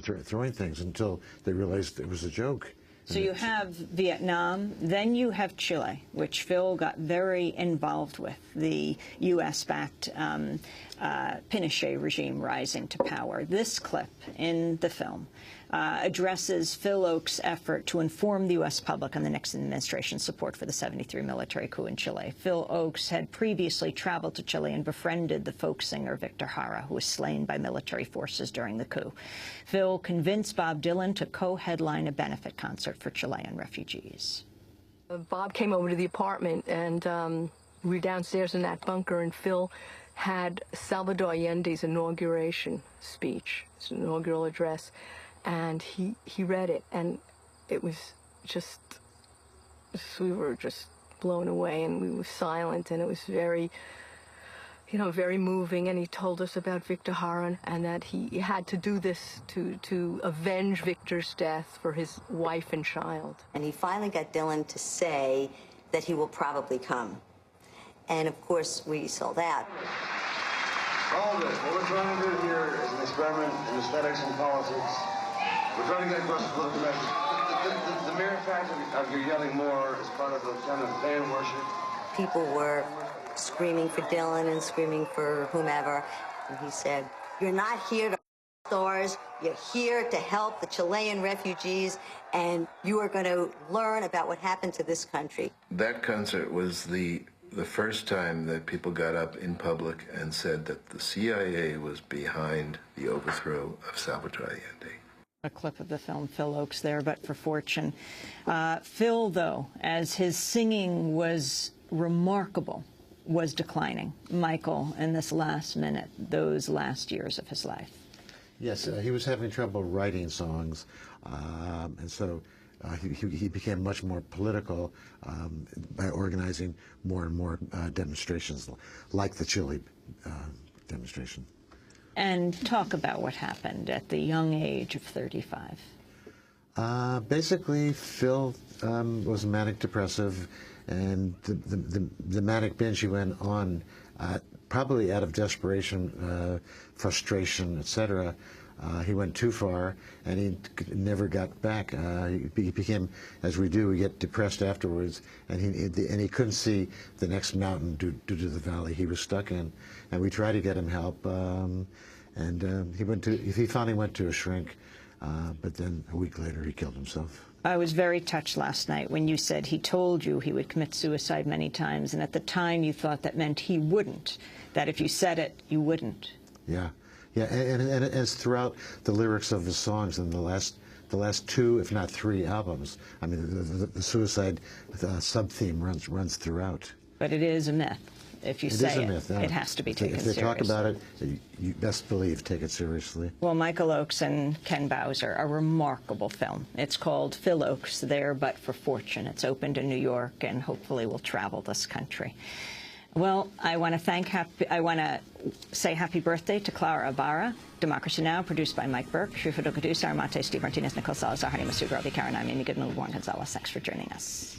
throwing things until they realized it was a joke. So you have Vietnam, then you have Chile, which Phil got very involved with, the U.S.-backed Pinochet regime rising to power. This clip in the film addresses Phil Ochs' effort to inform the U.S. public on the Nixon administration's support for the '73 military coup in Chile. Phil Ochs had previously traveled to Chile and befriended the folk singer Victor Jara, who was slain by military forces during the coup. Phil convinced Bob Dylan to co-headline a benefit concert for Chilean refugees. Bob came over to the apartment, and we were downstairs in that bunker, and Phil had Salvador Allende's inauguration speech, his inaugural address, and he read it, and it was just, we were just blown away, and we were silent, and it was very, very moving. And he told us about Victor Jara and that he had to do this to avenge Victor's death for his wife and child. And he finally got Dylan to say that he will probably come. And of course, we sold out. All of this, what we're trying to do here is an experiment in aesthetics and politics. We're trying to get across the political message. The mere fact of you yelling more is part of the kind of fan worship. People were screaming for Dylan and screaming for whomever. And he said, "You're not here to stores, you're here to help the Chilean refugees, and you are going to learn about what happened to this country." That concert was the first time that people got up in public and said that the CIA was behind the overthrow of Salvador Allende. A clip of the film, Phil Ochs there, but for fortune. Phil, though, as his singing was remarkable, was declining. Michael, in this last minute, those last years of his life. Yes, he was having trouble writing songs, and so he became much more political by organizing more and more demonstrations, like the Chile demonstration. And talk about what happened at the young age of 35. Basically, Phil was manic depressive, and the manic binge he went on, probably out of desperation, frustration, etc. He went too far, and he never got back. He became, as we do, we get depressed afterwards, and he couldn't see the next mountain due to the valley he was stuck in. And we tried to get him help, and he finally went to a shrink, but then a week later he killed himself. I was very touched last night when you said he told you he would commit suicide many times, and at the time you thought that meant he wouldn't, that if you said it, you wouldn't. Yeah. Yeah, and it's throughout the lyrics of his songs in the last 2, if not 3 albums. I mean, the suicide sub-theme runs throughout. But it is a myth. If you say it, it has to be taken seriously. If they talk about it, you best believe take it seriously. Well, Michael Ochs and Ken Bowser, a remarkable film. It's called Phil Ochs, There But for Fortune. It's opened in New York and hopefully will travel this country. Well, I want to say happy birthday to Clara Ibarra. Democracy Now!, produced by Mike Burke, Shufa Dokudusa, Armate, Steve Martinez, Nicole Salazar, Hardy Masuga, Robbie Karen, I'm Amy Goodman, Warren Gonzalez. Thanks for joining us.